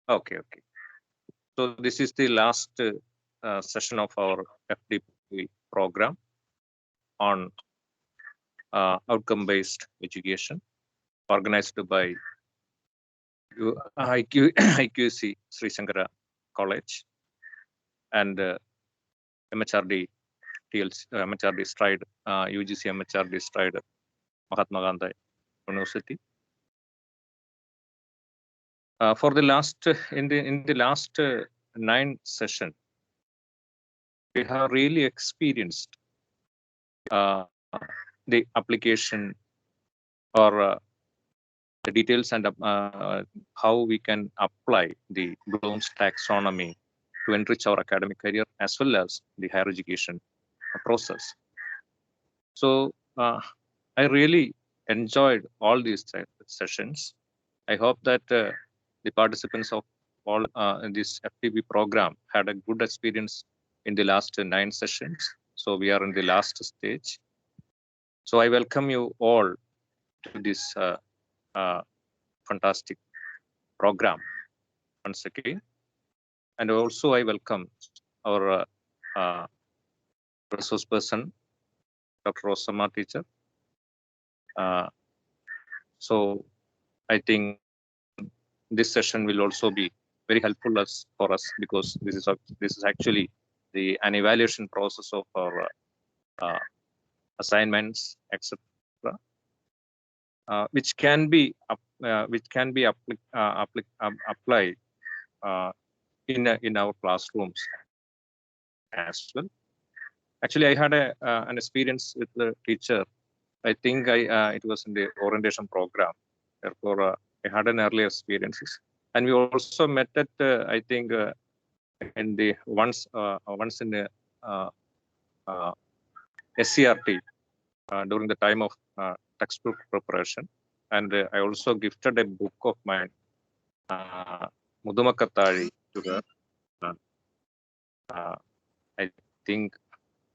Okay, okay. So this is the last session of our FDP program on outcome-based education, organized by IQC Sri Shankara College and MHRD TLC, MHRD Stride, UGC MHRD Stride, Mahatma Gandhi University. For the last in the last 9 sessions, we have really experienced the application or the details and how we can apply the Bloom's taxonomy to enrich our academic career as well as the higher education process. So I really enjoyed all these sessions. I hope that the participants of all in this FTP program had a good experience in the last 9 sessions. So we are in the last stage. So I welcome you all to this fantastic program once again. And also I welcome our resource person, Dr. Rosama teacher. So I think this session will also be very helpful for us because this is actually an evaluation process of our assignments, etc., which can be applied in our classrooms as well. Actually, I had an experience with the teacher. I think it was in the orientation program. Therefore, I had an earlier experiences, and we also met at I think in the once in the SCRT during the time of textbook preparation, and I also gifted a book of mine, Mudumakkathali, to her. I think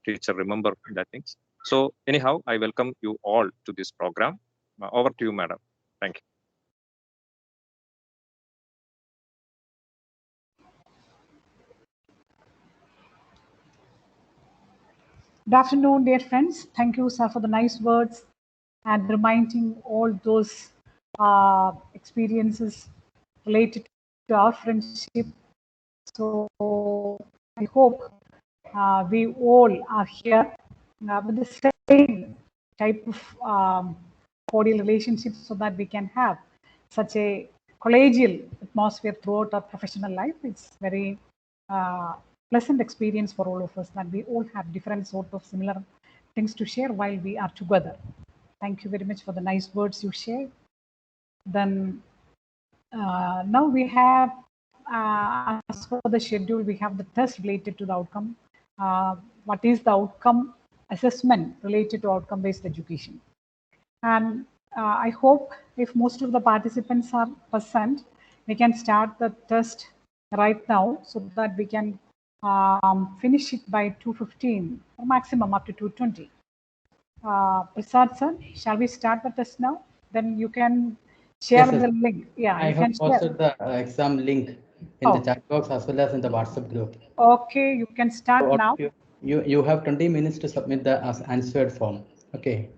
teacher remember that things. So anyhow, I welcome you all to this program. Over to you, madam. Thank you. Good afternoon, dear friends. Thank you, sir, for the nice words and reminding all those experiences related to our friendship. So I hope we all are here with the same type of cordial relationships so that we can have such a collegial atmosphere throughout our professional life. It's very pleasant experience for all of us that we all have different sort of similar things to share while we are together. Thank you very much for the nice words you shared. Then now we have, as for the schedule, we have the test related to the outcome. What is the outcome assessment related to outcome-based education? And I hope if most of the participants are present, we can start the test right now so that we can finish it by 2:15 or maximum up to 2:20. Prasad sir, shall we start the test now? Then you can share the link. Yeah, I have posted the exam link in the chat box as well as in the WhatsApp group. Okay, you can start now. You have 20 minutes to submit the answered form. Okay.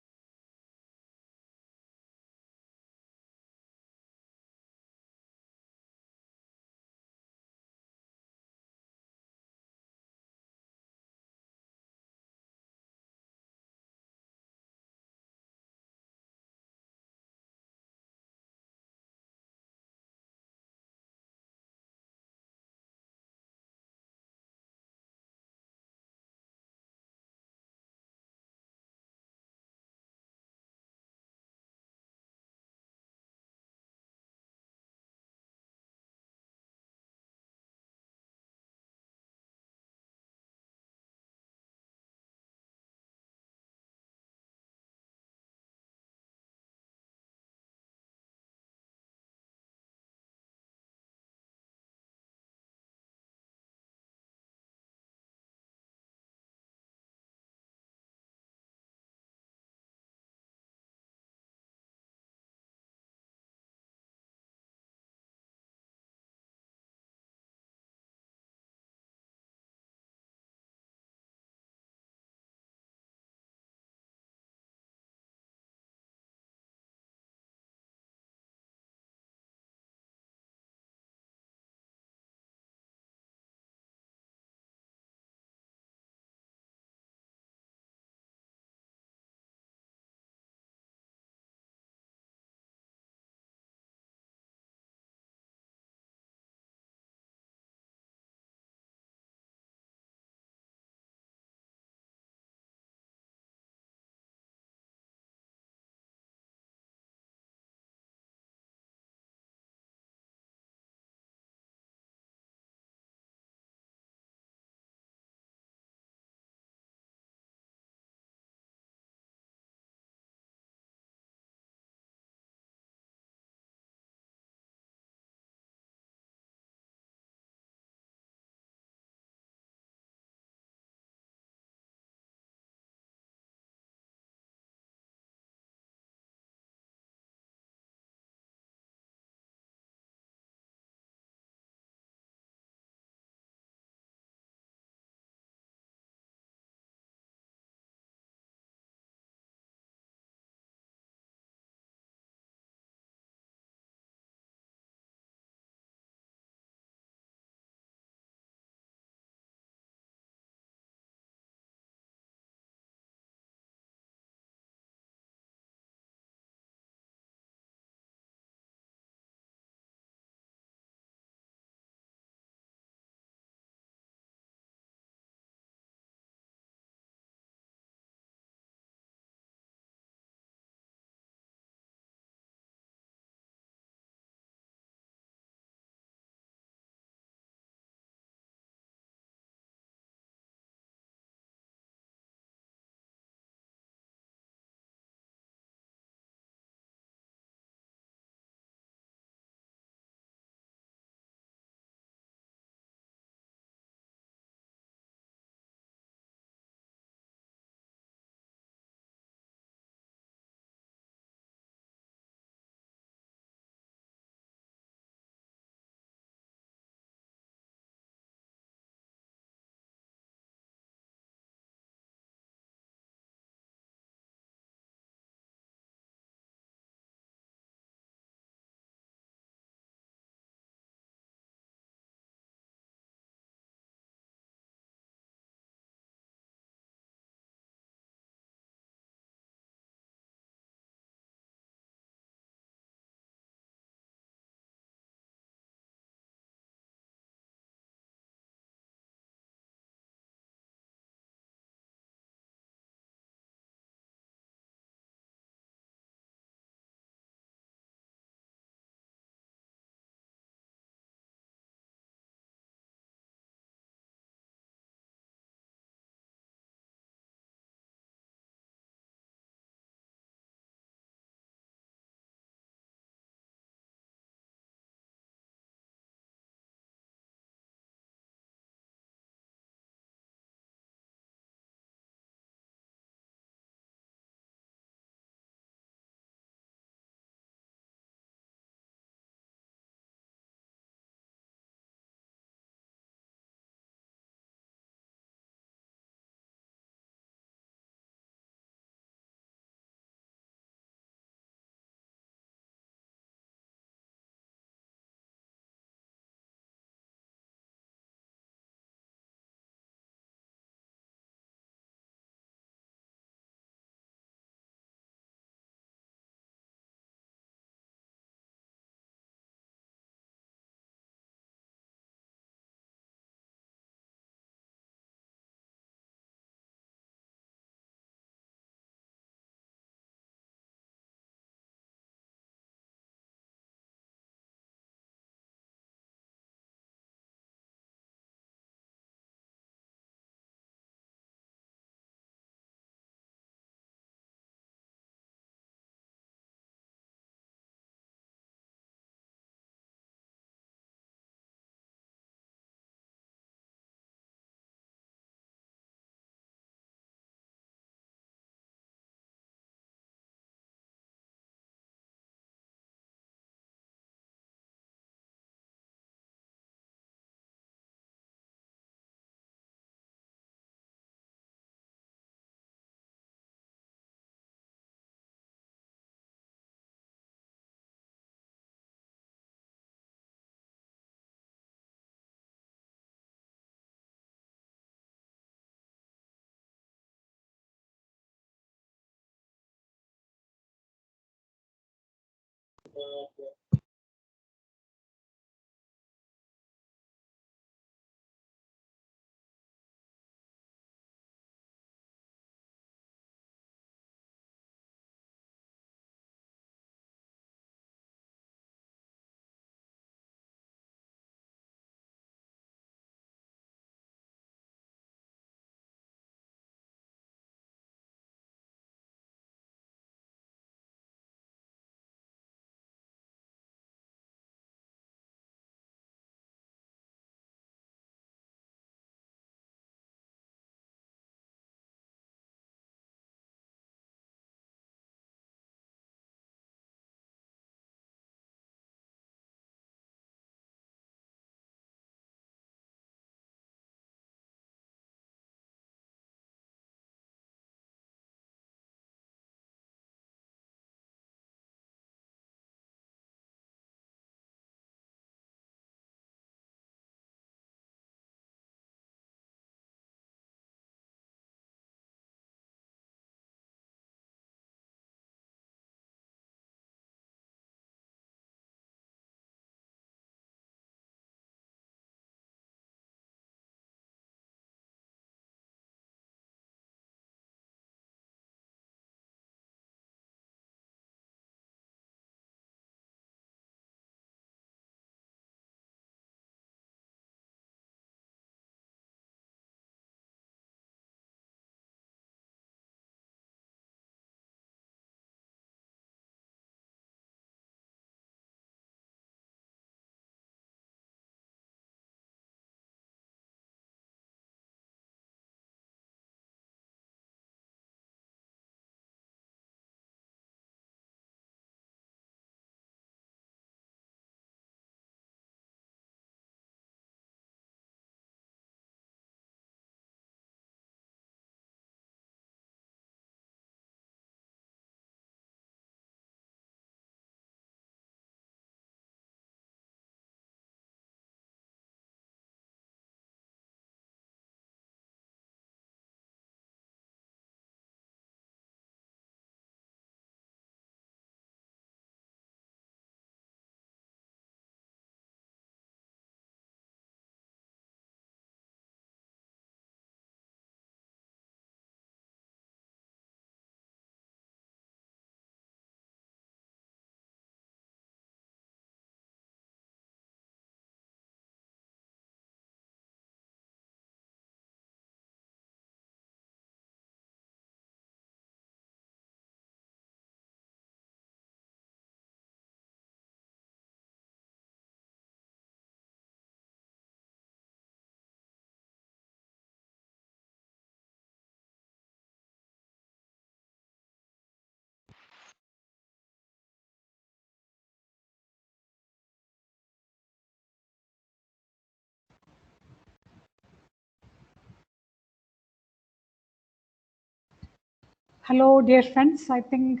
Hello, dear friends. I think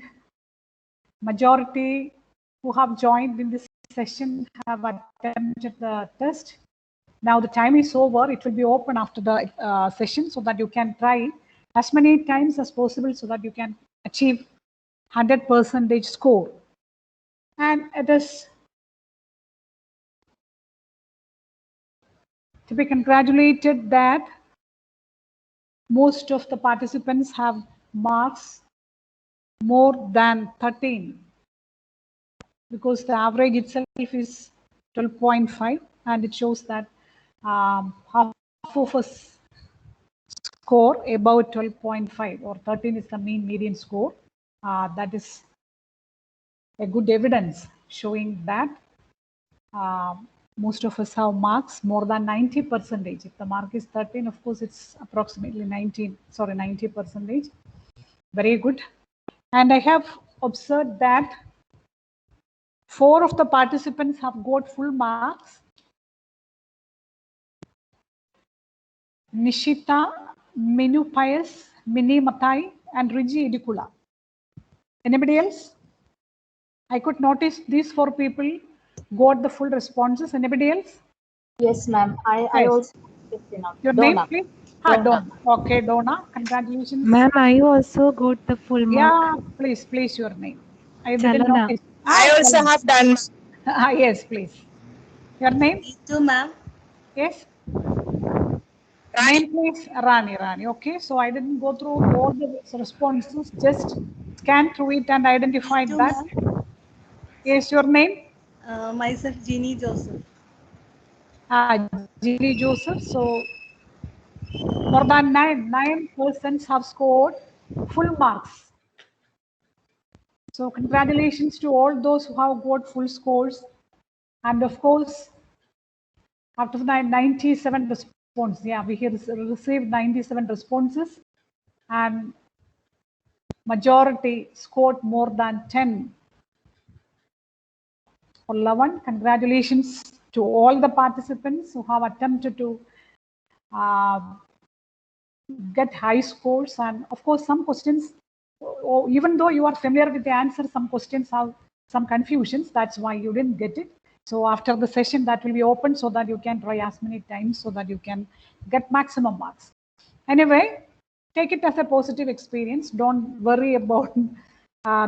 majority who have joined in this session have attempted the test. Now the time is over. It will be open after the session so that you can try as many times as possible so that you can achieve 100% score. And it is to be congratulated that most of the participants have marks more than 13, because the average itself is 12.5, and it shows that half of us score about 12.5, or 13 is the mean median score. That is a good evidence showing that most of us have marks more than 90%. If the mark is 13, of course, it's approximately 90%. Very good. And I have observed that 4 of the participants have got full marks. Nishita, Minu Pius, Mini Matai, and Riji Edikula. Anybody else? I could notice these 4 people got the full responses. Anybody else? Yes, ma'am. Yes. I also. Your Donna. name, please? Donna. Okay, Donna. Congratulations. Ma'am, I also got the full mark. Yeah, please, your name. I didn't Chalana. notice. I also have done. Yes, please. Your name? Me too, ma'am. Yes. Rani. Name, please. Rani. Okay. So I didn't go through all the responses. Just scan through it and identified Me too, that. ma'am. Yes. Your name? Myself, Jeannie Joseph. Jeannie Joseph. So more than 9% have scored full marks. So congratulations to all those who have got full scores. And of course, after 97 responses, yeah, we have received 97 responses, and majority scored more than 10 or 11. Congratulations to all the participants who have attempted to get high scores. And of course, some questions, even though you are familiar with the answer, some questions have some confusions. That's why you didn't get it. So after the session, that will be open so that you can try as many times so that you can get maximum marks. Anyway, take it as a positive experience. Don't worry about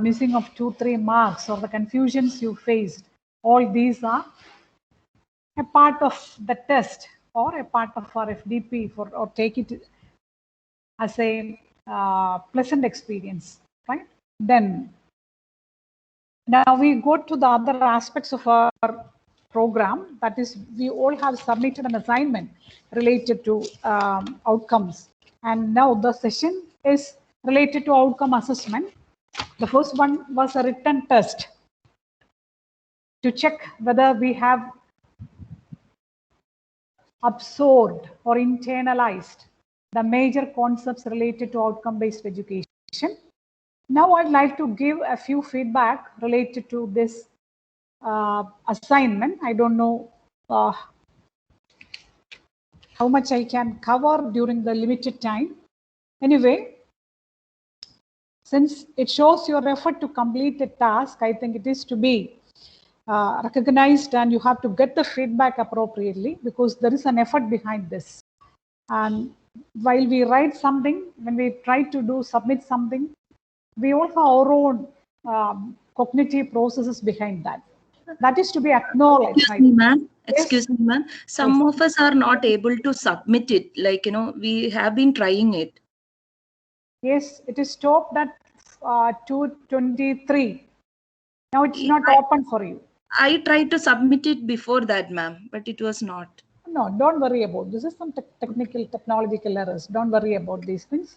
missing of 2-3 marks or the confusions you faced. All these are a part of the test or a part of our FDP or take it as a pleasant experience, right? Then now we go to the other aspects of our program. That is, we all have submitted an assignment related to outcomes. And now the session is related to outcome assessment. The first one was a written test to check whether we have absorbed or internalized the major concepts related to outcome-based education. Now I'd like to give a few feedback related to this assignment. I don't know how much I can cover during the limited time. Anyway, since it shows your effort to complete a task, I think it is to be recognized, and you have to get the feedback appropriately because there is an effort behind this. And while we write something, when we try to submit something, we all have our own cognitive processes behind that. That is to be acknowledged. Excuse me, ma'am. Yes. Excuse me, ma'am. Some of us are not able to submit it. Like, we have been trying it. Yes, it is stopped at 2:23. Now it's not open for you. I tried to submit it before that, ma'am, but it was not. No, don't worry about this. Is some technological errors. Don't worry about these things.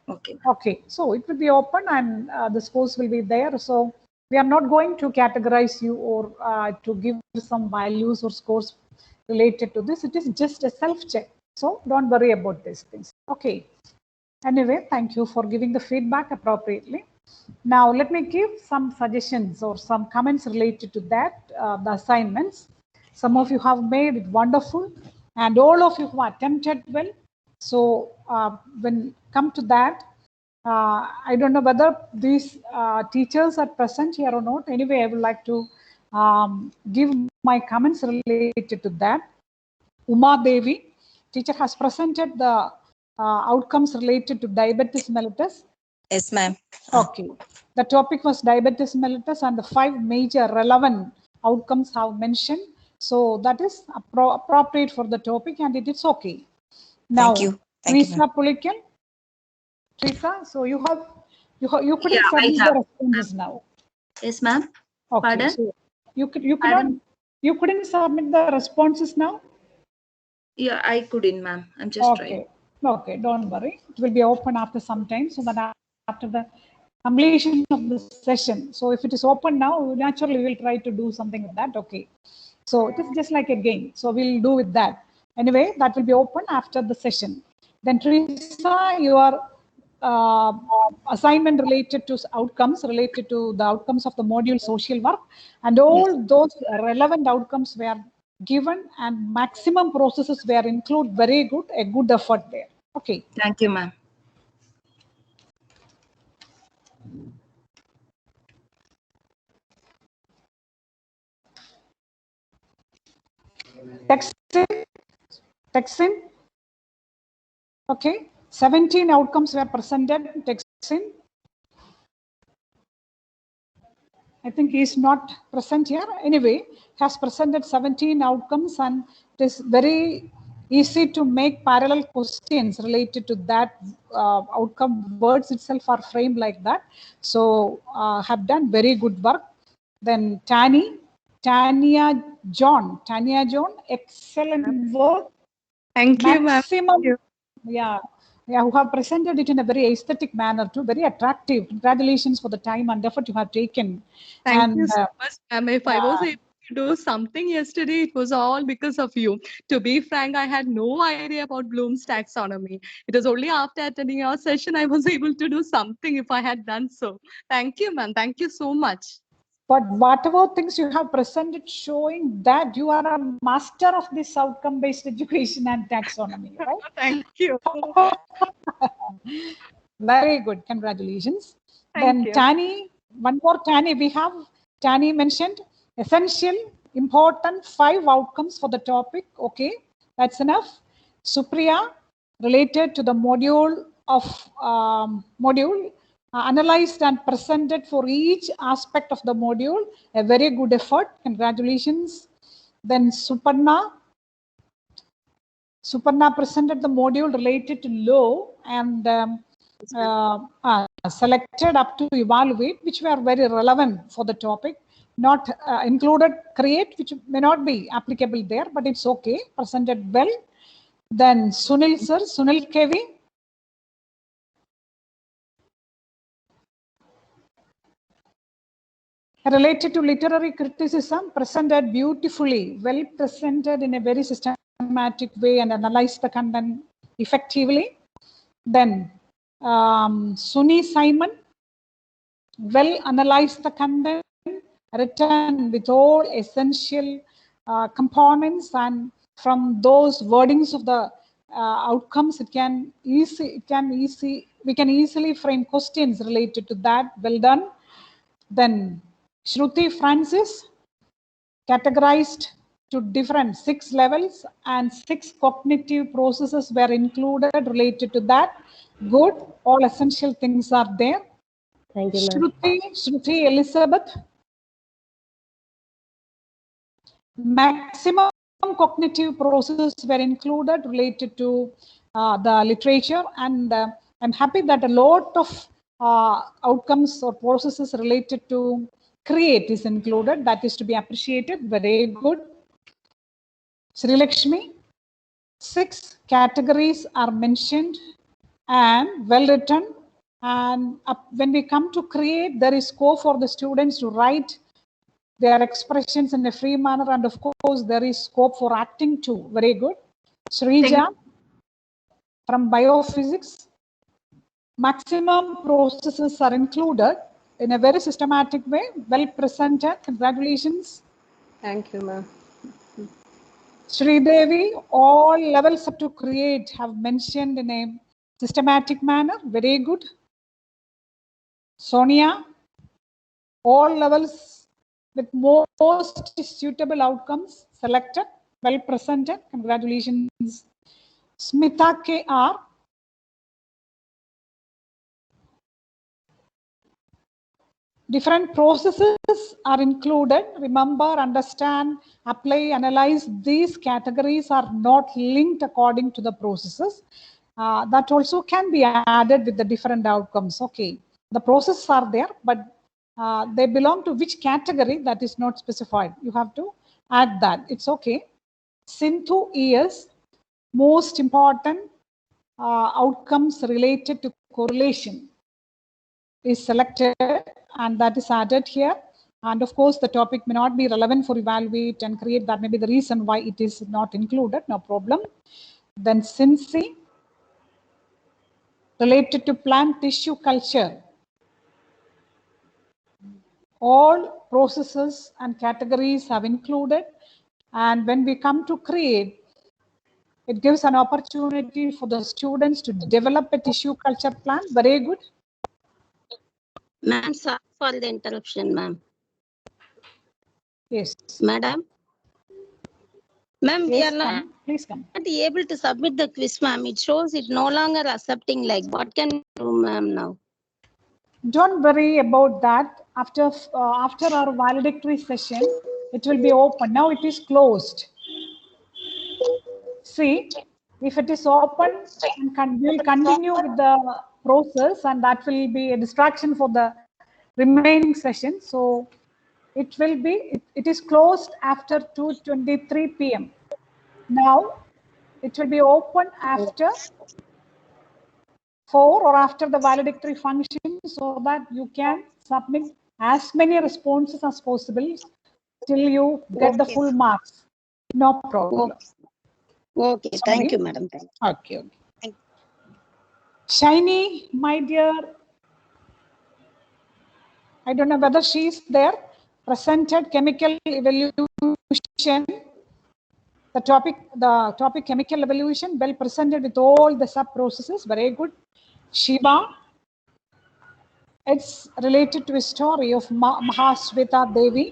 Okay. Okay, so it will be open and the scores will be there. So we are not going to categorize you or to give some values or scores related to this. It is just a self-check. So don't worry about these things. Okay. Anyway, thank you for giving the feedback appropriately. Now let me give some suggestions or some comments related to that, the assignments. Some of you have made it wonderful and all of you have attempted well. So when come to that, I don't know whether these teachers are present here or not. Anyway, I would like to give my comments related to that. Uma Devi, teacher, has presented the outcomes related to diabetes mellitus. Yes, ma'am. Okay. The topic was diabetes mellitus and the 5 major relevant outcomes have mentioned. So that is appropriate for the topic and it is okay. Now, Teresa Pulikan. Teresa, so you couldn't submit the responses now. Yes, ma'am. Okay. Pardon? So you couldn't submit the responses now? Yeah, I couldn't, ma'am. I'm just trying. Okay, don't worry. It will be open after some time so that after the completion of the session. So if it is open now, naturally we will try to do something with that. Okay. So it is just like a game. So we'll do with that. Anyway, that will be open after the session. Then Teresa, your assignment related to outcomes, related to the outcomes of the module social work, and all those relevant outcomes were given and maximum processes were included. Very good, a good effort there. Okay. Thank you, ma'am. Texin. Okay. 17 outcomes were presented. Texin. I think he's not present here. Anyway, has presented 17 outcomes, and it is very easy to make parallel questions related to that outcome. Words itself are framed like that. So have done very good work. Then Tanya John, excellent work. Thank you, ma'am. Maximum, yeah, who have presented it in a very aesthetic manner too, very attractive. Congratulations for the time and effort you have taken. Thank you so much, ma'am. If I was able to do something yesterday, it was all because of you. To be frank, I had no idea about Bloom's taxonomy. It was only after attending your session I was able to do something if I had done so. Thank you, ma'am. Thank you so much. But whatever things you have presented showing that you are a master of this outcome-based education and taxonomy, right? Thank you. Very good. Congratulations. Thank Then you. Tani, one more Tani. We have Tani mentioned essential, important 5 outcomes for the topic. Okay, that's enough. Supriya, related to the module of analyzed and presented for each aspect of the module. A very good effort. Congratulations. Then Suparna presented the module related to law and selected up to evaluate, which were very relevant for the topic. Not included create, which may not be applicable there, but it's okay. Presented well. Then Sunil sir, Sunil KV. Related to literary criticism, presented beautifully, well presented in a very systematic way and analyzed the content effectively. Then Suni Simon, well analyzed the content, written with all essential components, and from those wordings of the outcomes, we can easily frame questions related to that. Well done. Then Shruti Francis, categorized to different 6 levels and 6 cognitive processes were included related to that. Good, all essential things are there. Thank you, Shruti Elizabeth, maximum cognitive processes were included related to the literature, and I'm happy that a lot of outcomes or processes related to create is included. That is to be appreciated. Very good. Sri Lakshmi, 6 categories are mentioned and well written. And when we come to create, there is scope for the students to write their expressions in a free manner, and of course there is scope for acting too. Very good. Srija from biophysics, maximum processes are included in a very systematic way, well presented. Congratulations. Thank you, ma'am. Sridevi, all levels up to create have mentioned in a systematic manner. Very good. Sonia, all levels with most suitable outcomes selected, well presented. Congratulations. Smita KR, different processes are included. Remember, understand, apply, analyze. These categories are not linked according to the processes. That also can be added with the different outcomes. Okay, the processes are there, but they belong to which category, that is not specified. You have to add that. It's okay. Sindhu is most important outcomes related to correlation is selected, and that is added here. And of course, the topic may not be relevant for evaluate and create. That may be the reason why it is not included. No problem. Then Cincy, related to plant tissue culture. All processes and categories have included. And when we come to create, it gives an opportunity for the students to develop a tissue culture plan. Very good. Ma'am, sorry for the interruption, ma'am. Yes. Madam? Ma'am, Yes, we are not please come. able to submit the quiz, ma'am. It shows it no longer accepting. Like, what can we do, ma'am, now? Don't worry about that. after our valedictory session, it will be open. Now it is closed. See, if it is open, we'll continue with the process, and that will be a distraction for the remaining session. So it will be, it is closed after 2:23 p.m. Now it will be open after 4 or after the valedictory function, so that you can submit as many responses as possible till you get the full marks. No problem. Okay, thank you, madam. Thank you. Okay. Shiny, my dear, I don't know whether she's there, presented chemical evolution. The topic chemical evolution, well presented with all the sub processes, very good. Shiva, it's related to a story of Mahasweta Devi,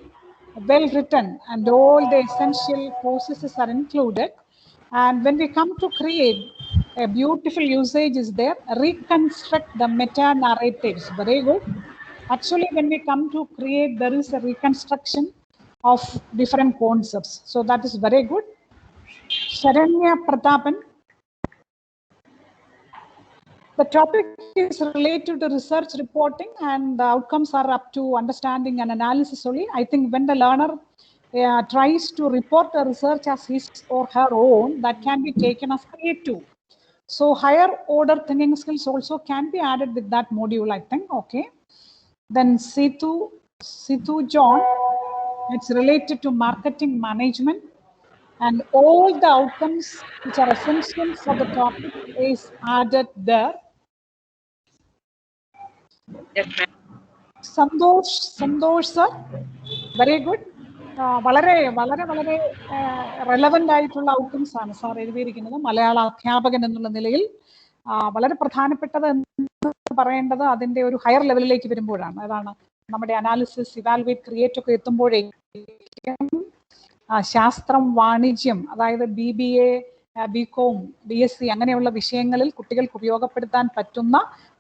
well written, and all the essential processes are included. And when we come to create, a beautiful usage is there, reconstruct the meta narratives, very good. Actually, when we come to create, there is a reconstruction of different concepts. So that is very good. Sharanya Pratapan. The topic is related to research reporting, and the outcomes are up to understanding and analysis only. I think when the learner tries to report the research as his or her own, that can be taken as creative. So higher order thinking skills also can be added with that module, I think. Okay. Then Situ John, it's related to marketing management, and all the outcomes which are essential for the topic is added there. Santosh sir, very good. വളരെ relevant ആയിട്ടുള്ള outcomes ആണ് sir എഴുതിയിരിക്കുന്നത്. മലയാള അധ്യാപകൻ എന്നുള്ള നിലയിൽ വളരെ പ്രധാനപ്പെട്ടത് എന്ന് പറയേണ്ടത് അതിൻ്റെ ഒരു ഹയർ ലെവലിലേക്ക് വരുമ്പോഴാണ്. അതാണ് നമ്മുടെ അനാലിസിസ്, ഇവാലുവേറ്റ്, ക്രിയേറ്റ് ഒക്കെ എത്തുമ്പോഴേക്കും ശാസ്ത്രം, വാണിജ്യം, അതായത് BBA, BCom, BSc അങ്ങനെയുള്ള വിഷയങ്ങളിൽ കുട്ടികൾക്ക് ഉപയോഗപ്പെടുത്താൻ പറ്റുന്ന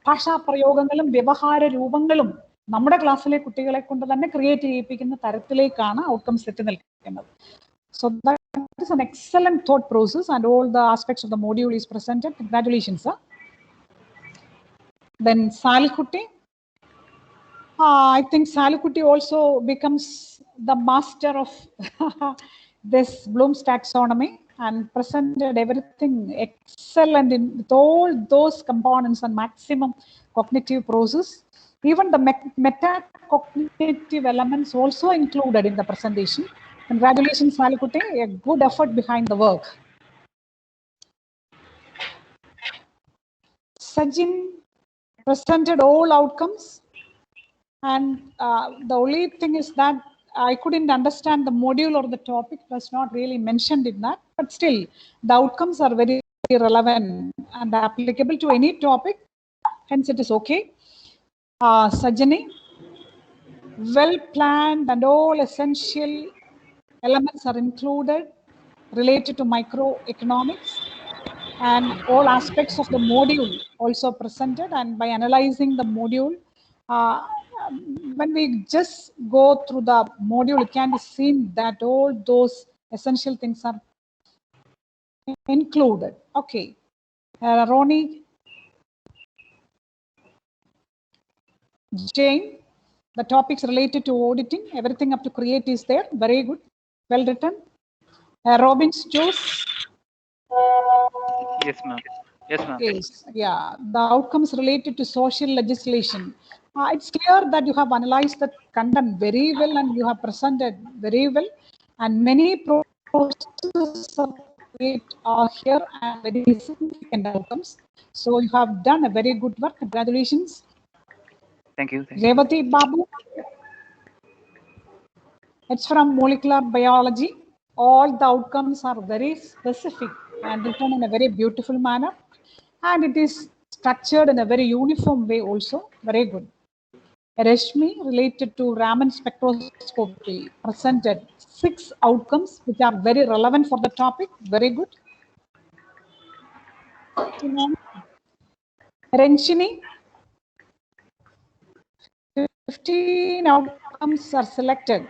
ഭാഷാപ്രയോഗങ്ങളും വ്യവഹാര രൂപങ്ങളും നമ്മുടെ ക്ലാസ്സിലെ കുട്ടികളെ കൊണ്ട് തന്നെ ക്രിയേറ്റ് ചെയ്യിപ്പിക്കുന്ന തരത്തിലേക്കാണ് ഔട്ട്കംസ് എത്തി നിൽക്കുന്നത്. So that is an excellent thought process, and all the aspects of the module is presented. Congratulations, sir. Then Salkutti. I think Salkutti also becomes the master of this Bloom's taxonomy and presented everything excellent with all those components and maximum cognitive process. Even the meta-cognitive elements also included in the presentation. Congratulations, Salkutti, a good effort behind the work. Sajin presented all outcomes, and the only thing is that I couldn't understand the module or the topic was not really mentioned in that, but still the outcomes are very relevant and applicable to any topic, hence it is okay. Sajani, well planned, and all essential elements are included related to microeconomics, and all aspects of the module also presented. And by analyzing the module, when we just go through the module, it can be seen that all those essential things are included. Okay. Ronnie Jane, the topics related to auditing, everything up to create is there. Very good. Well written. Robbins Joes. Yes, ma'am. Yes, ma'am. Yes. Yeah. The outcomes related to social legislation. It's clear that you have analyzed the content very well and you have presented very well, and many processes are here and very significant outcomes. So you have done a very good work. Congratulations. Thank you. Revati Babu. It's from molecular biology. All the outcomes are very specific and written in a very beautiful manner, and it is structured in a very uniform way also. Very good. Rashmi, related to Raman spectroscopy, presented 6 outcomes which are very relevant for the topic. Very good. Renshini, 15 outcomes are selected.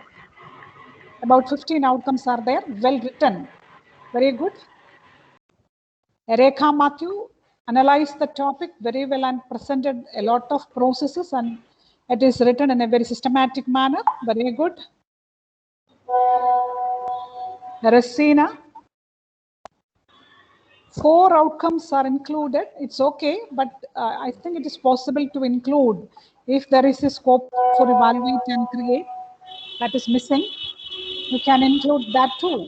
About 15 outcomes are there, well written. Very good. Rekha Matthew analyzed the topic very well and presented a lot of processes, and it is written in a very systematic manner. Very good. Rasina, 4 outcomes are included. It's okay, but I think it is possible to include if there is a scope for evaluate and create that is missing. You can include that too.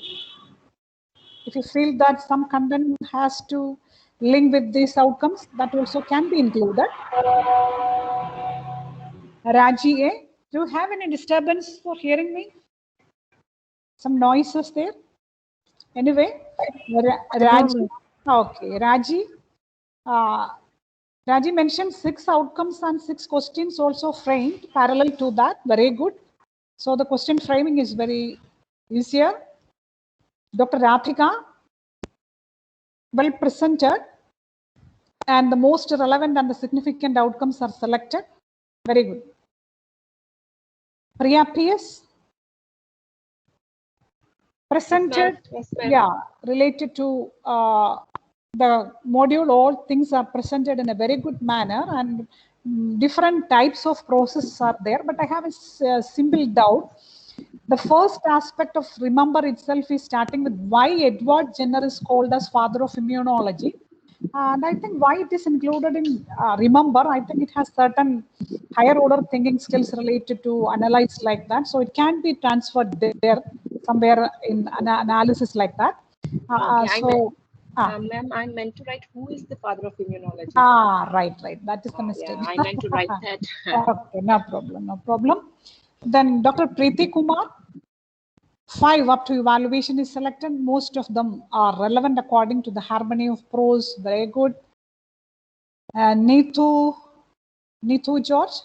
If you feel that some content has to link with these outcomes, that also can be included. Raji A, do you have any disturbance for hearing me? Some noises there? Anyway, Raji, okay, Raji mentioned 6 outcomes and 6 questions also framed parallel to that. Very good. So the question framing is very easier. Dr. Radhika, well presented, and the most relevant and the significant outcomes are selected. Very good. Priya PS, presented, yeah, related to the module, all things are presented in a very good manner, and different types of processes are there, but I have a simple doubt. The first aspect of remember itself is starting with why Edward Jenner is called as father of immunology. And I think why it is included in remember, I think it has certain higher order thinking skills related to analyze like that. So it can be transferred there somewhere in an analysis like that. Ma'am, I meant to write who is the father of immunology. Right. That is the mistake. Yeah, I meant to write that. Okay, no problem. Then Dr. Preeti Kumar, 5 up to evaluation is selected. Most of them are relevant according to the harmony of prose. Very good. Neetu George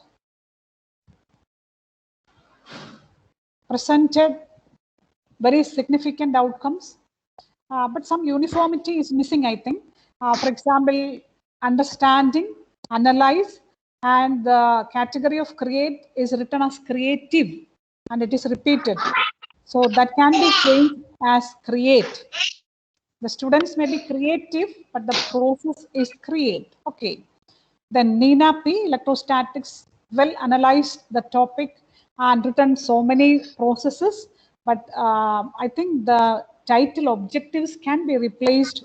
presented very significant outcomes, but some uniformity is missing, I think. For example, understanding, analyze, and the category of create is written as creative, and it is repeated. So that can be changed as create. The students may be creative, but the process is create. Okay. Then Nina P, electrostatics, well analyzed the topic and written so many processes, but I think the title objectives can be replaced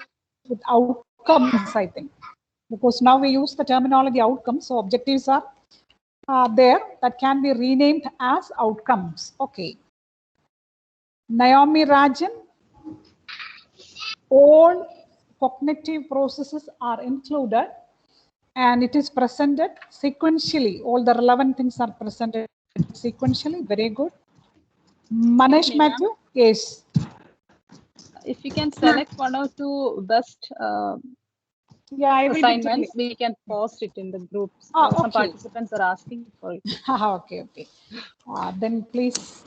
with outcomes, I think, because now we use the terminology outcomes, so objectives are there that can be renamed as outcomes. Okay. Naomi Rajan, all cognitive processes are included and it is presented sequentially. All the relevant things are presented sequentially. Very good. Manesh Matthew, yes. If you can select 1 or 2 best assignments, we can post it in the groups. Some participants are asking for it. Okay. Then please.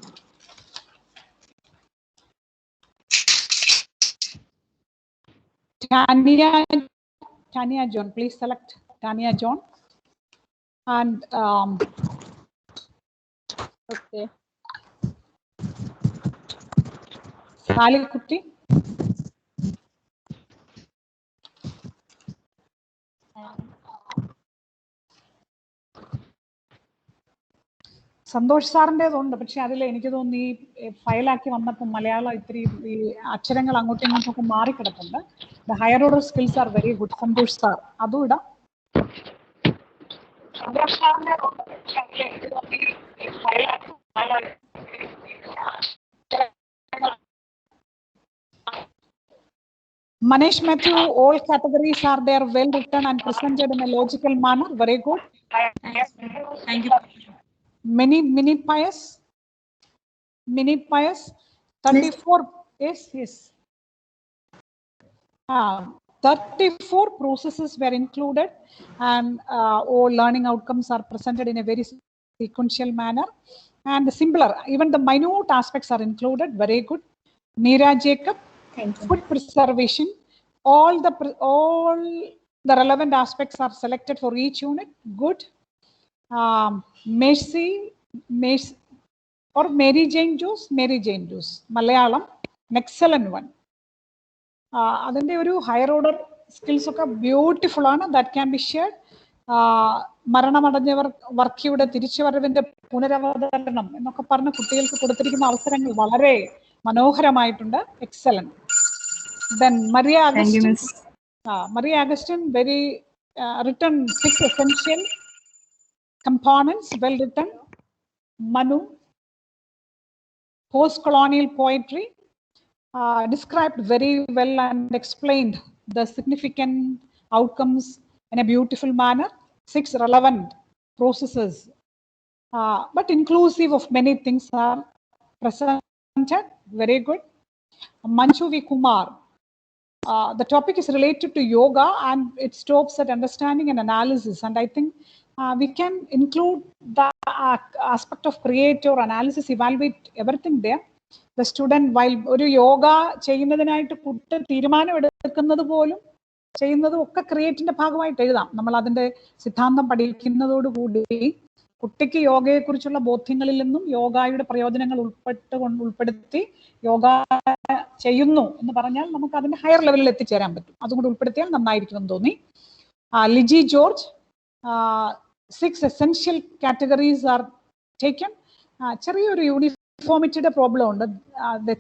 Tanya John, please select Tanya John. And okay. Sally Kutti. Santhosh സാറിൻ്റെതുണ്ട്, പക്ഷെ അതിൽ എനിക്ക് തോന്നി ഈ ഫയലാക്കി വന്നപ്പോൾ മലയാളം ഇത്തിരി ഈ അക്ഷരങ്ങൾ അങ്ങോട്ടും ഇങ്ങോട്ടൊക്കെ മാറിക്കിടപ്പുണ്ട്. The higher order skills are very good. Santhosh sir അതും ഇടാം. Manesh Matthew, all categories are there, well written and presented in a logical manner. Very good. Thank you. Mini Pius, 34. Yes. 34 processes were included, and all learning outcomes are presented in a very sequential manner and simpler. Even the minute aspects are included. Very good. Meera Jacob, food preservation. All the relevant aspects are selected for each unit. Good. Mercy, or Mary Jane Juice, Malayalam, an excellent one. അതിൻ്റെ ഒരു higher order skills ഒക്കെ beautiful ആണ്. That can be shared. മരണമടഞ്ഞവർ വർക്കിയുടെ തിരിച്ചുവരവിന്റെ പുനരവതരണം എന്നൊക്കെ പറഞ്ഞ് കുട്ടികൾക്ക് കൊടുത്തിരിക്കുന്ന അവസരങ്ങൾ വളരെ മനോഹരമായിട്ടുണ്ട്. Excellent. Then Maria Agustin, very written 6 essential components, well written. Manu, post-colonial poetry, described very well and explained the significant outcomes in a beautiful manner. 6 relevant processes, but inclusive of many things are presented. Very good. Manchu V. Kumar, the topic is related to yoga and it stops at understanding and analysis. And I think we can include the aspect of create or analysis, evaluate everything there. The student, while ഒരു യോഗ ചെയ്യുന്നതിനായിട്ട് കുട്ടി തീരുമാനം എടുക്കുന്നത് പോലും ചെയ്യുന്നതും ഒക്കെ ക്രിയേറ്റിന്റെ ഭാഗമായിട്ട് എഴുതാം. നമ്മൾ അതിന്റെ സിദ്ധാന്തം പഠിക്കുന്നതോടുകൂടി കുട്ടിക്ക് യോഗയെക്കുറിച്ചുള്ള ബോധ്യങ്ങളിൽ നിന്നും യോഗയുടെ പ്രയോജനങ്ങൾ ഉൾപ്പെടുത്തി യോഗ ചെയ്യുന്നു എന്ന് പറഞ്ഞാൽ നമുക്ക് അതിന്റെ ഹയർ ലെവലിൽ എത്തിച്ചേരാൻ പറ്റും. അതുകൊണ്ട് ഉൾപ്പെടുത്തിയാൽ നന്നായിരിക്കുമെന്ന് തോന്നി. Liji George, 6 essential categories are taken. ചെറിയൊരു യൂണിഫോമിറ്റിയുടെ പ്രോബ്ലം ഉണ്ട്.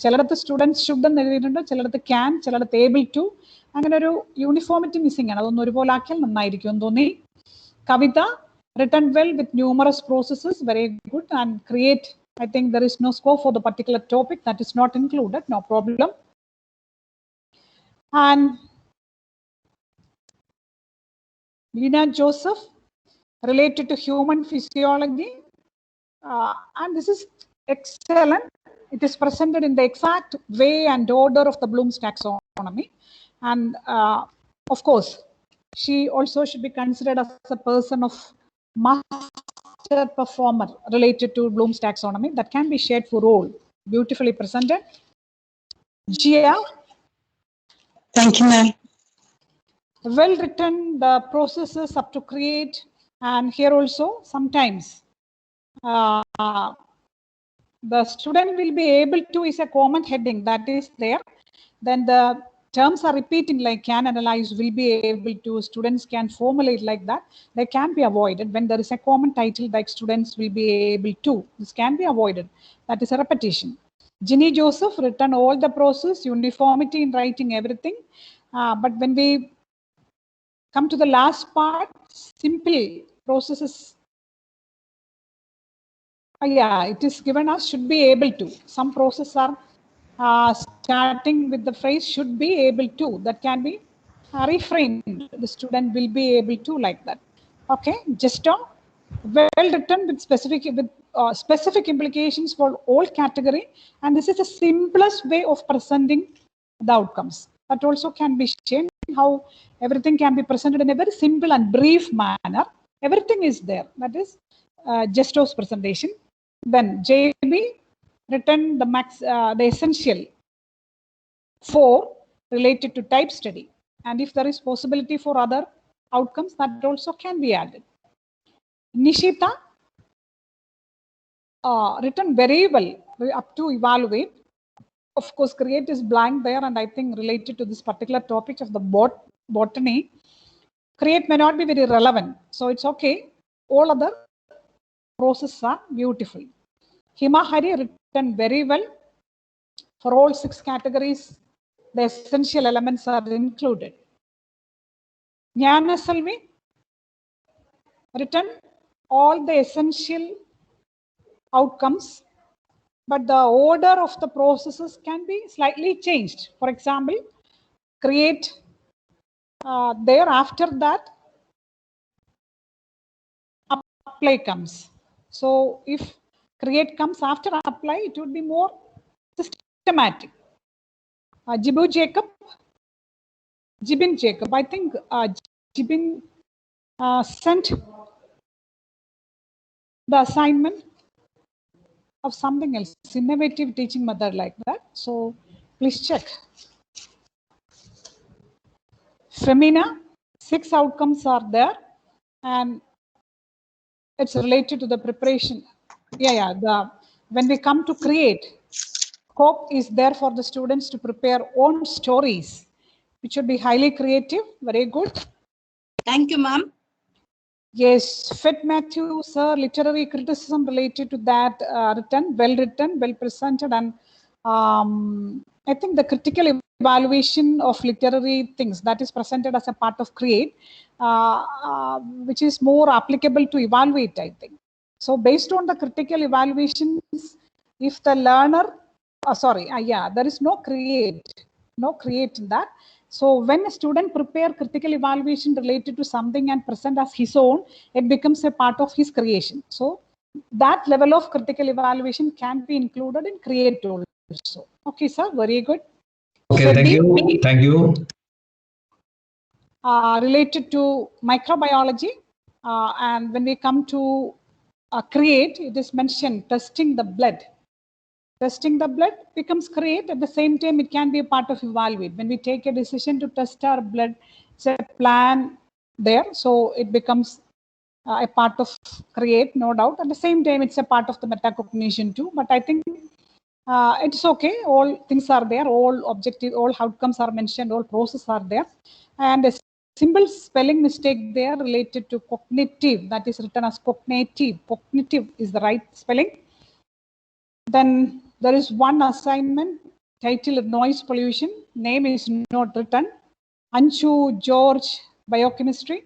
ചിലടത്ത് സ്റ്റുഡൻസ് ഷുഡ് എന്ന് എഴുതിയിട്ടുണ്ട്, ചിലടത്ത് ക്യാൻ, ചിലടത്ത് ഏബിൾ ടു. അങ്ങനെ ഒരു യൂണിഫോമിറ്റി മിസ്സിംഗ് ആണ്. അതൊന്നും ഒരുപോലെ ആക്കിയാൽ നന്നായിരിക്കും എന്ന് തോന്നി. കവിത, written well with numerous processes, very good. And create, I think there is no scope for the particular topic, that is not included, no problem. And Lina Joseph, related to human physiology, and this is excellent. It is presented in the exact way and order of the Bloom's taxonomy. And of course, she also should be considered as a person of master performer related to Bloom's taxonomy. That can be shared for all. Beautifully presented. Gia. Thank you, ma'am. Well written, the processes up to create, and here also sometimes the student will be able to is a common heading that is there. Then the terms are repeating like can, analyze, will be able to, students can formulate like that. They can be avoided when there is a common title like students will be able to. This can be avoided. That is a repetition. Ginny Joseph, written all the process, uniformity in writing everything. But when we come to the last part, simple processes. Yeah, it is given us should be able to. Some processes are starting with the phrase should be able to. That can be reframed. The student will be able to, like that. Okay, just well written with specific implications for all category. And this is the simplest way of presenting the outcomes. That also can be shown how everything can be presented in a very simple and brief manner. Everything is there. That is Gesto's presentation. Then JB, written the essential 4 related to type study. And if there is possibility for other outcomes, that also can be added. Nishita, written very well up to evaluate. Of course, create is blank there, and I think related to this particular topic of the botany, create may not be very relevant. So it's okay. All other processes are beautiful. Hima Hari, written very well. For all 6 categories, the essential elements are included. Jnana Salvi, written all the essential outcomes, but the order of the processes can be slightly changed. For example, create there, after that apply comes. So if create comes after apply, it would be more systematic. Jibin Jacob, I think Jibin sent the assignment of something else, innovative teaching method like that. So please check. Femina, 6 outcomes are there, and it's related to the preparation. When we come to create, scope is there for the students to prepare own stories, which should be highly creative. Very good. Thank you, ma'am. Yes, Fit Matthew, sir, literary criticism related to that written, well presented, and I think the critical evaluation of literary things that is presented as a part of create, which is more applicable to evaluate, I think. So based on the critical evaluations, if the learner, there is no create in that. So when a student prepare critical evaluation related to something and present as his own, it becomes a part of his creation. So that level of critical evaluation can be included in create also. Okay, sir, very good. Okay, thank you. Thank you. Related to microbiology, and when we come to create, it is mentioned testing the blood. Testing the blood becomes create. At the same time, it can be a part of evaluate. When we take a decision to test our blood, it's a plan there. So it becomes a part of create, no doubt. At the same time, it's a part of the metacognition too. But I think it's okay. All things are there. All objective, all outcomes are mentioned. All processes are there. And a simple spelling mistake there related to cognitive. That is written as cognitive. Cognitive is the right spelling. Then there is one assignment titled noise pollution. Name is not written. Anshu George, biochemistry.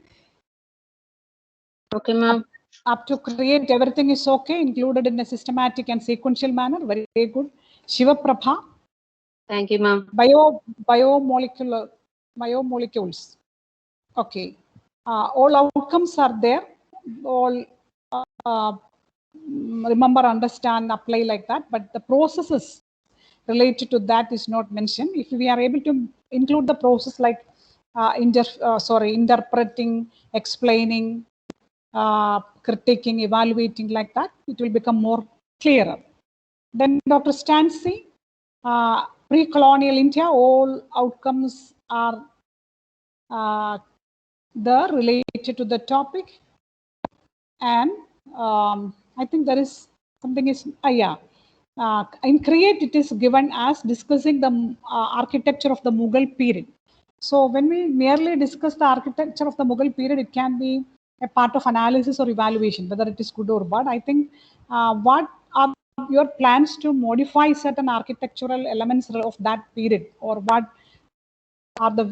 Okay, ma'am. Up to create, everything is okay, included in a systematic and sequential manner. Very, very good. Shiva Prabha. Thank you, ma'am. Biomolecules. Okay. All outcomes are there. All remember, understand, apply like that. But the processes related to that is not mentioned. If we are able to include the process like interpreting, explaining, critiquing, evaluating like that, it will become more clearer. Then Dr. Stancy, pre-colonial India, all outcomes are there related to the topic. And I think there is something is, in create it is given as discussing the architecture of the Mughal period. So when we merely discuss the architecture of the Mughal period, it can be a part of analysis or evaluation, whether it is good or bad. I think what are your plans to modify certain architectural elements of that period, or what are the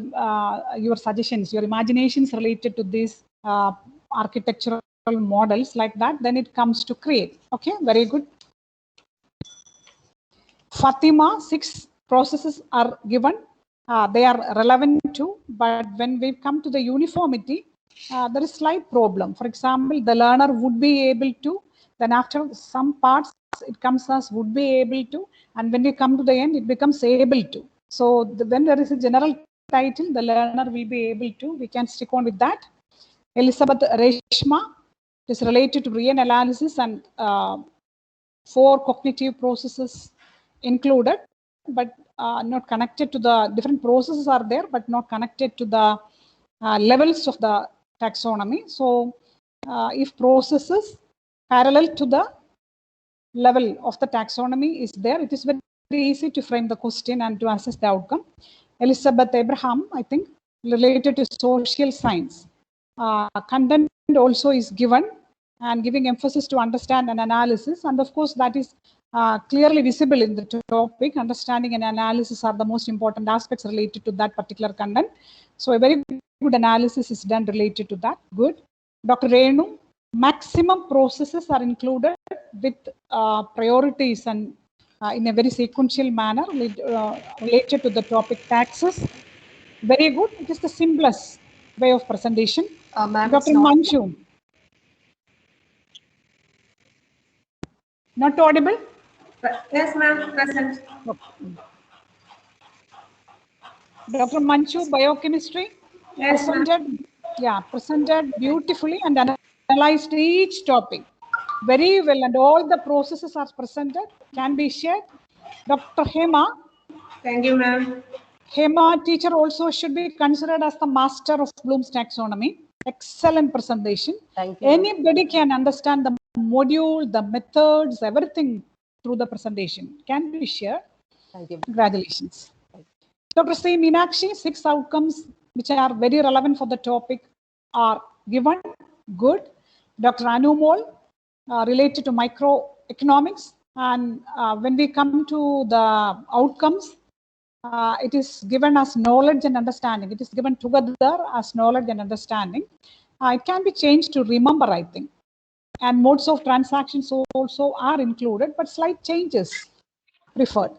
your suggestions, your imaginations related to these architectural models like that, then it comes to create. Okay, very good. Fatima, 6 processes are given. They are relevant too, but when we come to the uniformity, there is slight problem. For example, the learner would be able to, then after some parts, it comes as would be able to, and when we come to the end, it becomes able to. So when there is a general title, the learner will be able to, we can stick on with that. Elizabeth Reshma is related to reanalysis and 4 cognitive processes included, but not connected to the different processes are there, but not connected to the levels of the taxonomy. So if processes parallel to the level of the taxonomy is there, it is very easy to frame the question and to assess the outcome. Elizabeth Abraham, I think, related to social science. Content also is given and giving emphasis to understand and analysis. And of course, that is clearly visible in the topic. Understanding and analysis are the most important aspects related to that particular content. So a very good analysis is done related to that. Good. Dr. Renu, maximum processes are included with priorities and in a very sequential manner related to the topic taxes. Very good. It is the simplest way of presentation. Dr. Manju. Not audible? Yes, ma'am. Present. Dr. Manju, biochemistry. Yes, Presented beautifully and analyzed each topic very well, and all the processes are presented, can be shared. Dr. Hema. Thank you, ma'am. Hema, teacher also should be considered as the master of Bloom's taxonomy. Excellent presentation. Thank you. Anybody can understand the module, the methods, everything through the presentation. Can be shared. Thank you. Congratulations. Dr. C. Meenakshi, 6 outcomes which are very relevant for the topic are given. Good. Dr. Anu Mol, related to microeconomics. And when we come to the outcomes, it is given as knowledge and understanding. It is given together as knowledge and understanding. It can be changed to remember, I think. And modes of transactions also are included, but slight changes preferred.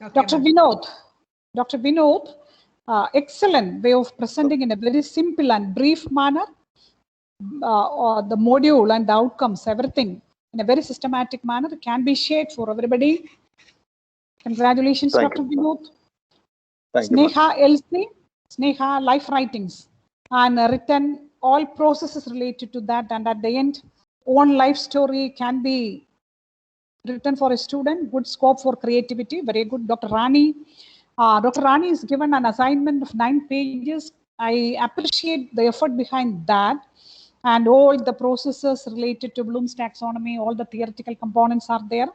Okay, Dr. Vinod. Dr. Vinod, excellent way of presenting in a very simple and brief manner. The module and the outcomes, everything in a very systematic manner can be shared for everybody. Congratulations, Dr. Vinod. Sneha LC, Sneha Life Writings, and written all processes related to that, and at the end, own life story can be written for a student. Good scope for creativity, very good. Dr. Rani. Dr. Rani is given an assignment of 9 pages. I appreciate the effort behind that, and all the processes related to Bloom's taxonomy, all the theoretical components are there.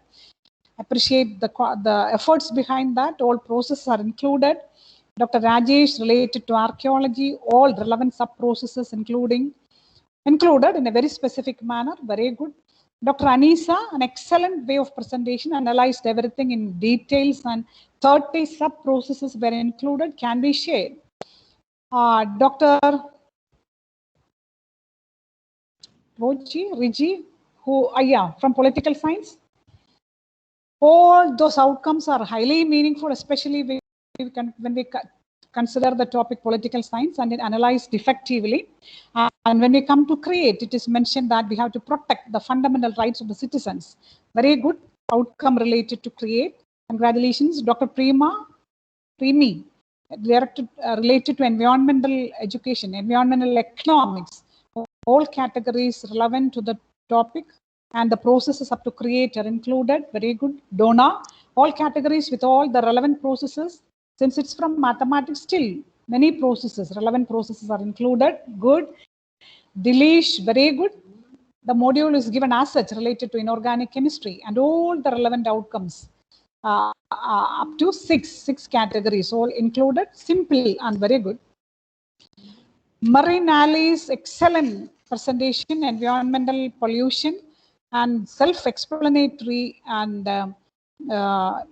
Appreciate the efforts behind that. All processes are included. Dr. Rajesh, related to archaeology, all relevant sub-processes included in a very specific manner. Very good. Dr. Anisa, an excellent way of presentation, analyzed everything in details, and 30 sub-processes were included, can be shared. Dr. Riji, who, from political science. All those outcomes are highly meaningful, especially when we consider the topic political science and it analyzed effectively. And when we come to create, it is mentioned that we have to protect the fundamental rights of the citizens. Very good outcome related to create. Congratulations, Dr. Premi, related to environmental education, environmental economics, all categories relevant to the topic. And the processes up to create are included. Very good. Donna, all categories with all the relevant processes. Since it's from mathematics, still many processes, relevant processes are included. Good. Delish, very good. The module is given as such related to inorganic chemistry and all the relevant outcomes up to six categories, all included. Simple and very good. Marine Ali's excellent presentation, environmental pollution, and self-explanatory and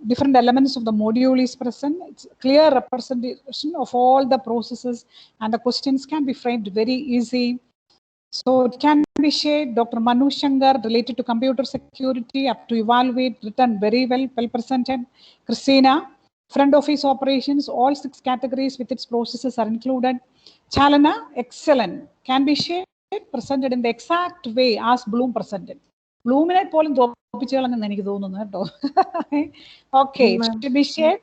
different elements of the module is present. It's clear representation of all the processes, and the questions can be framed very easy. So it can be shared. Dr. Manu Shankar, related to computer security, up to evaluate, written very well presented. Christina, front office operations, all 6 categories with its processes are included. Chalana, excellent, can be shared, presented in the exact way as Bloom presented. Bloomine പോലും തോപ്പിച്ചുകളെന്ന് എനിക്ക് തോന്നുന്നു കേട്ടോ. Okay, it should be shared.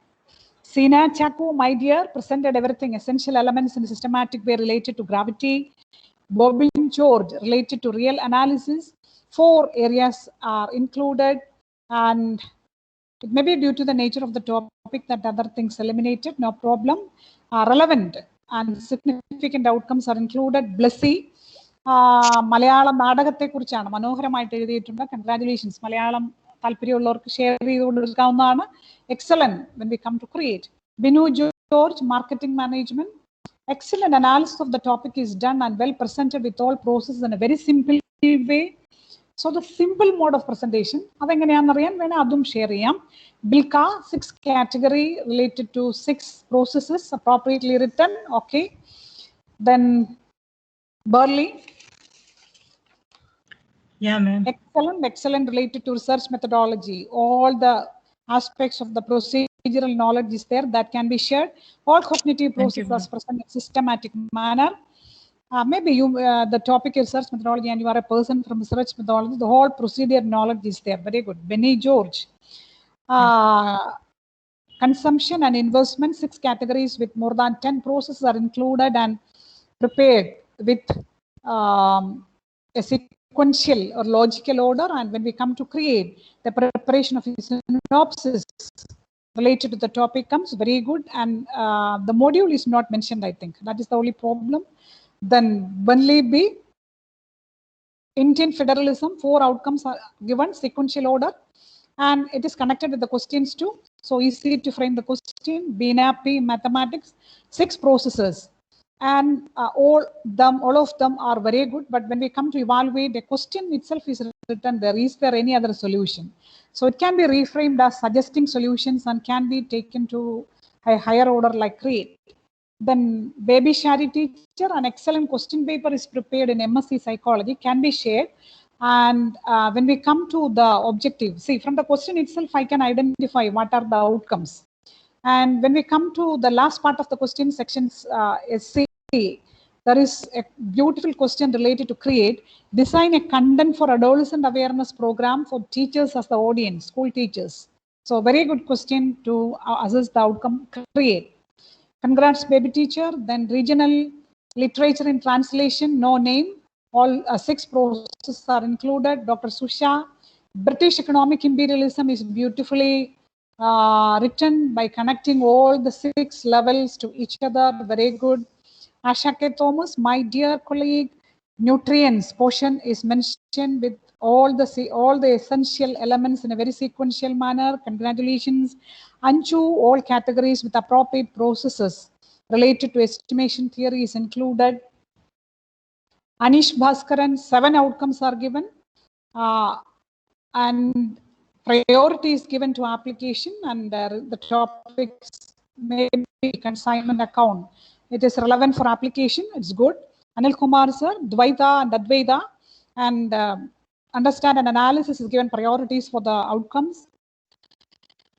Sina Chaku, my dear, presented everything, essential elements in a systematic way related to gravity. Bobbin George, related to real analysis. 4 areas are included, and it may be due to the nature of the topic that other things eliminated, no problem. Relevant and significant outcomes are included. Blessy, Malayalam നാടകത്തെക്കുറിച്ചാണ് മനോഹരമായിട്ട് എഴുതിയിട്ടുണ്ട്. Congratulations. Malayalam താല്പര്യമുള്ളവർക്ക് share ചെയ്തുകൊണ്ട് എടുക്കാവുന്നതാണ്. Excellent when we come to create. Binu George, marketing management. Excellent analysis of the topic is done and well presented with all processes in a very simple way. So the simple mode of presentation, അതെങ്ങനെയാണെന്നറിയാൻ വേണേൽ അതും share ചെയ്യാം. Bilka, 6 category related to 6 processes appropriately written. Okay. Then Burley. Yeah, ma'am. Excellent related to research methodology. All the aspects of the procedural knowledge is there that can be shared. All cognitive processes present in systematic manner. Maybe you, the topic is research methodology and you are a person from research methodology, the whole procedure knowledge is there. Very good. Benny George. Consumption and investment, 6 categories with more than 10 processes are included and prepared with a sequential or logical order. And when we come to create, the preparation of synopsis related to the topic comes very good. And the module is not mentioned, I think. That is the only problem. Then Burnley B, Indian federalism, 4 outcomes are given, sequential order, and it is connected with the questions too. So easy to frame the question. BNAP, mathematics, 6 processes, and all of them are very good. But when we come to evaluate, the question itself is written there. Is there any other solution? So it can be reframed as suggesting solutions and can be taken to a higher order like create. Then Baby Shari teacher, an excellent question paper is prepared in MSc Psychology, can be shared. And when we come to the objective, see from the question itself, I can identify what are the outcomes. And when we come to the last part of the question, sections SC, there is a beautiful question related to create, design a content for adolescent awareness program for teachers as the audience, school teachers. So very good question to assess the outcome, create. Congrats, baby teacher. Then regional literature in translation, no name. All 6 processes are included. Dr. Susha, British economic imperialism is beautifully written by connecting all the 6 levels to each other. Very good. Asha K. Thomas, my dear colleague, nutrients portion is mentioned with all the essential elements in a very sequential manner. Congratulations. Anju, all categories with appropriate processes related to estimation theory is included. Anish Bhaskaran, 7 outcomes are given, and priority is given to application, and the topics may be consignment account. It is relevant for application, it's good. Anil Kumar sir, Dvaita and Advaita, and understand and analysis is given priorities for the outcomes.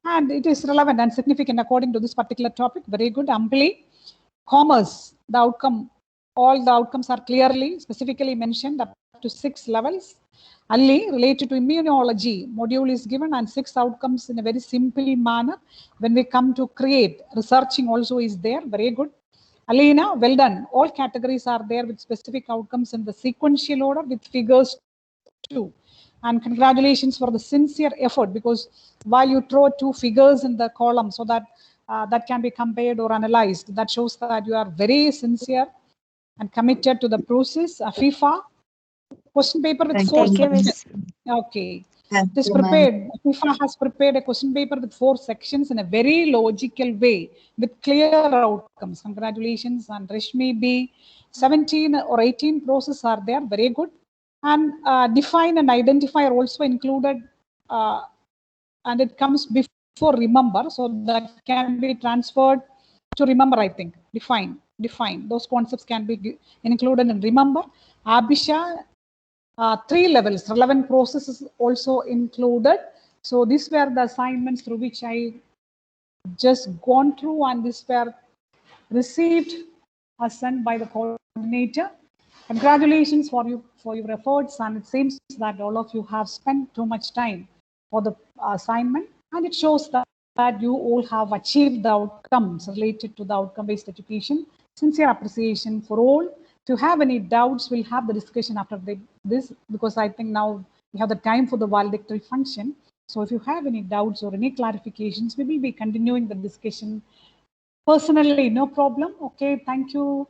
And it is relevant and significant according to this particular topic. Very good. Ampli, commerce, the outcome, all the outcomes are clearly, specifically mentioned up to 6 levels. Ali, related to immunology, module is given and 6 outcomes in a very simple manner. When we come to create, researching also is there. Very good. Alina, well done. All categories are there with specific outcomes in the sequential order with figures too. And congratulations for the sincere effort, because while you throw 2 figures in the column so that that can be compared or analyzed, that shows that you are very sincere and committed to the process. Afifa, question paper with 4 sections. Okay. It is prepared. Afifa has prepared a question paper with 4 sections in a very logical way with clear outcomes. Congratulations. And Rishmi B, 17 or 18 processes are there. Very good. And define and identify are also included, and it comes before remember, so that can be transferred to remember. I think define those concepts can be included in remember. Abhisha, 3 levels, relevant processes also included. So these were the assignments through which I just gone through, and these were received or sent by the coordinator. Congratulations for your efforts, and it seems that all of you have spent too much time for the assignment, and it shows that you all have achieved the outcomes related to the outcome-based education. Sincere appreciation for all. If you have any doubts, we'll have the discussion after this, because I think now we have the time for the valedictory function. So if you have any doubts or any clarifications, we will be continuing the discussion personally, no problem. Okay, thank you.